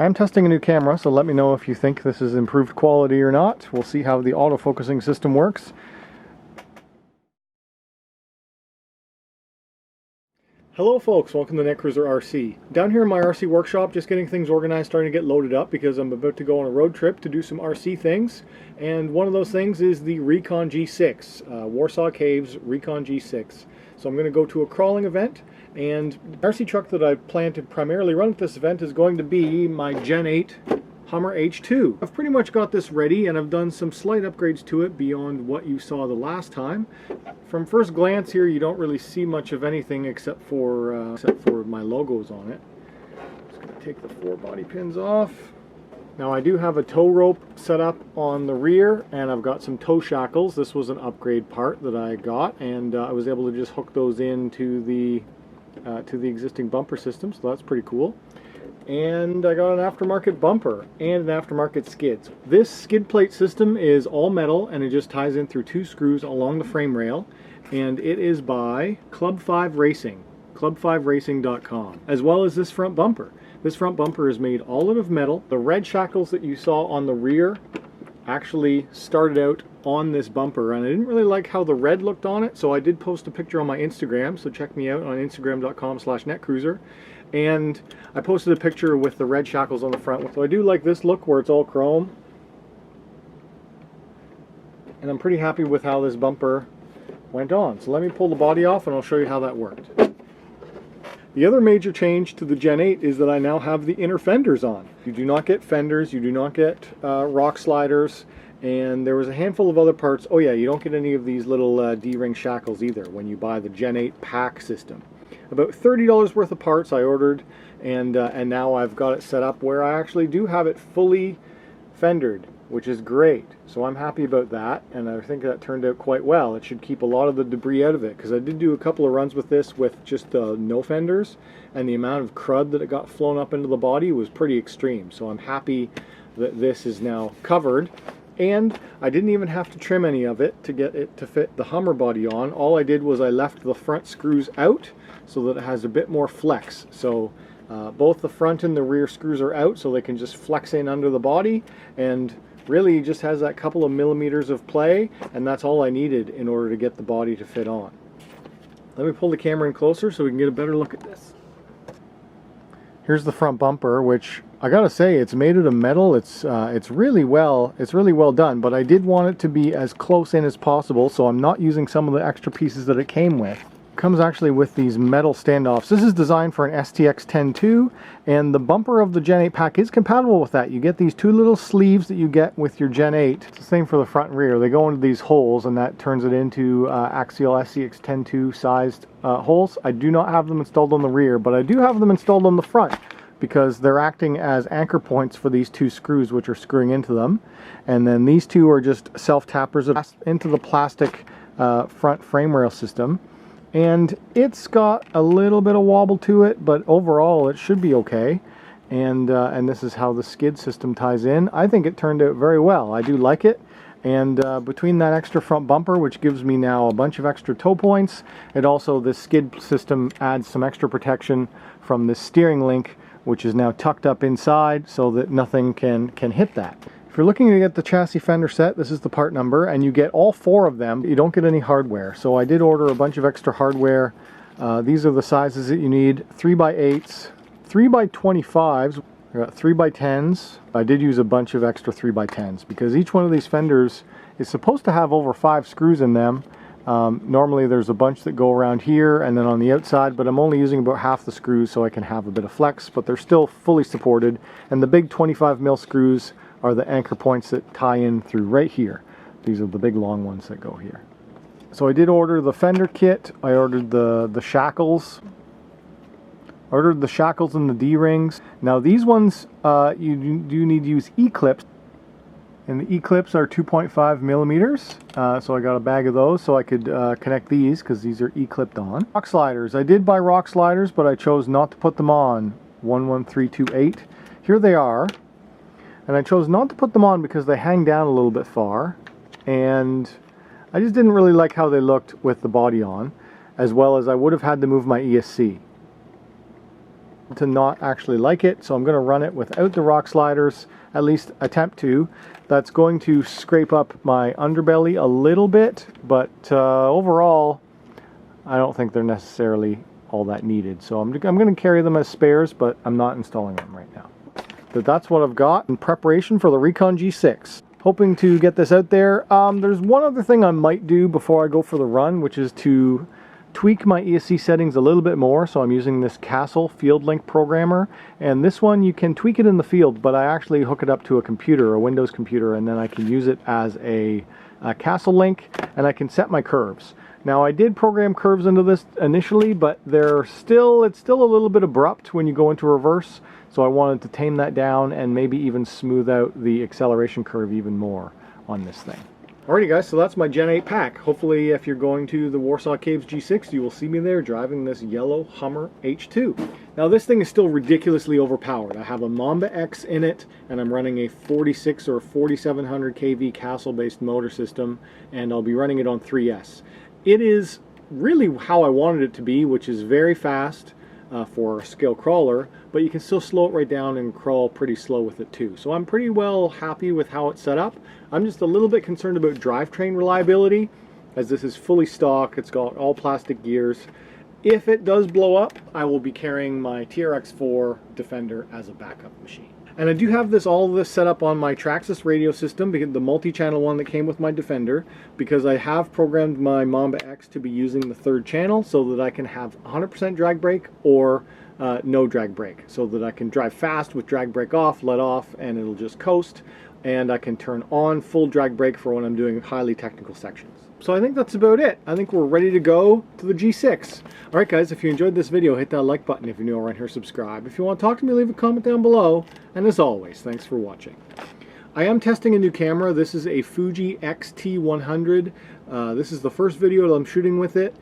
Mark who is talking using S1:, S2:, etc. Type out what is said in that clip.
S1: I'm testing a new camera, so let me know if you think this is improved quality or not. We'll see how the autofocusing system works. Hello folks, welcome to Netcruzer RC. Down here in my RC workshop, just getting things organized, starting to get loaded up because I'm about to go on a road trip to do some RC things. And one of those things is the Recon G6, Warsaw Caves Recon G6. So I'm going to go to a crawling event, and the RC truck that I plan to primarily run at this event is going to be my Gen8 Hummer H2. I've pretty much got this ready, and I've done some slight upgrades to it beyond what you saw the last time. From first glance here, you don't really see much of anything except for my logos on it. Just going to take the 4 body pins off. Now I do have a tow rope set up on the rear, and I've got some tow shackles. This was an upgrade part that I got, and I was able to just hook those into the existing bumper system, so that's pretty cool. And I got an aftermarket bumper and an aftermarket skids. This skid plate system is all metal, and it just ties in through 2 screws along the frame rail, and it is by Club 5 Racing, club5racing.com, as well as this front bumper. This front bumper is made all out of metal. The red shackles that you saw on the rear actually started out on this bumper, and I didn't really like how the red looked on it, so I did post a picture on my Instagram, so check me out on instagram.com/netcruzer. And I posted a picture with the red shackles on the front. So I do like this look where it's all chrome. And I'm pretty happy with how this bumper went on. So let me pull the body off and I'll show you how that worked. The other major change to the Gen 8 is that I now have the inner fenders on. You do not get fenders, you do not get rock sliders, and there was a handful of other parts. Oh yeah, you don't get any of these little D-ring shackles either when you buy the Gen 8 pack system. About $30 worth of parts I ordered, and now I've got it set up where I actually do have it fully fendered, which is great. So I'm happy about that, and I think that turned out quite well. It should keep a lot of the debris out of it, because I did do a couple of runs with this with just no fenders, and the amount of crud that it got flown up into the body was pretty extreme. So I'm happy that this is now covered. And I didn't even have to trim any of it to get it to fit the Hummer body on. All I did was I left the front screws out so that it has a bit more flex. So both the front and the rear screws are out so they can just flex in under the body, and really just has that couple of millimeters of play, and that's all I needed in order to get the body to fit on. Let me pull the camera in closer so we can get a better look at this. Here's the front bumper, which I gotta say, it's made out of metal. It's really well done, but I did want it to be as close in as possible, so I'm not using some of the extra pieces that it came with. It comes actually with these metal standoffs. This is designed for an STX 10.2, and the bumper of the Gen 8 pack is compatible with that. You get these 2 little sleeves that you get with your Gen 8. It's the same for the front and rear. They go into these holes, and that turns it into axial STX 10.2 sized holes. I do not have them installed on the rear, but I do have them installed on the front, because they're acting as anchor points for these 2 screws which are screwing into them. And then these 2 are just self-tappers into the plastic front frame rail system. And it's got a little bit of wobble to it, but overall it should be okay. And this is how the skid system ties in. I think it turned out very well. I do like it. And between that extra front bumper, which gives me now a bunch of extra tow points, it also, this skid system adds some extra protection from this steering link, which is now tucked up inside so that nothing can hit that. If you're looking to get the chassis fender set, this is the part number, and you get all 4 of them. You don't get any hardware. So I did order a bunch of extra hardware. These are the sizes that you need: 3x8s, 3x25s, I got 3x10s. I did use a bunch of extra 3x10s because each one of these fenders is supposed to have over 5 screws in them. Normally there's a bunch that go around here and then on the outside, but I'm only using about half the screws so I can have a bit of flex, but they're still fully supported. And the big 25mm screws are the anchor points that tie in through right here. These are the big long ones that go here. So I did order the fender kit. I ordered the shackles. I ordered the shackles and the D-rings. Now these ones, you do need to use E-clips. And the E-clips are 2.5 millimeters, so I got a bag of those so I could connect these, because these are E-clipped on. Rock sliders. I did buy rock sliders, but I chose not to put them on. 11328. Here they are. And I chose not to put them on because they hang down a little bit far, and I just didn't really like how they looked with the body on, as well as I would have had to move my ESC. to not actually like it, so I'm going to run it without the rock sliders, at least attempt to. That's going to scrape up my underbelly a little bit, but overall I don't think they're necessarily all that needed. So I'm going to carry them as spares, but I'm not installing them right now. But that's what I've got in preparation for the Recon G6. Hoping to get this out there. There's one other thing I might do before I go for the run, which is to tweak my APS-C settings a little bit more. So I'm using this Castle Field Link programmer, and this one you can tweak it in the field, but I actually hook it up to a computer, a Windows computer, and then I can use it as a Castle Link, and I can set my curves. Now I did program curves into this initially, but it's still a little bit abrupt when you go into reverse, so I wanted to tame that down and maybe even smooth out the acceleration curve even more on this thing. Alrighty guys, so that's my Gen 8 pack. Hopefully if you're going to the Warsaw Caves G6, you will see me there driving this yellow Hummer H2. Now this thing is still ridiculously overpowered. I have a Mamba X in it, and I'm running a 46 or 4700 kV Castle-based motor system, and I'll be running it on 3S. It is really how I wanted it to be, which is very fast for a scale crawler, but you can still slow it right down and crawl pretty slow with it too. So I'm pretty well happy with how it's set up. I'm just a little bit concerned about drivetrain reliability, as this is fully stock. It's got all plastic gears. If it does blow up, I will be carrying my TRX4 Defender as a backup machine. And I do have all of this set up on my Traxxas radio system, because the multi-channel one that came with my Defender, because I have programmed my Mamba X to be using the third channel so that I can have 100% drag brake or no drag brake, so that I can drive fast with drag brake off, let off, and it'll just coast, and I can turn on full drag brake for when I'm doing highly technical sections. So I think that's about it. I think we're ready to go to the G6. Alright guys, if you enjoyed this video, hit that like button. If you're new around here, subscribe. If you want to talk to me, leave a comment down below. And as always, thanks for watching. I am testing a new camera. This is a Fuji X-T100. This is the first video that I'm shooting with it.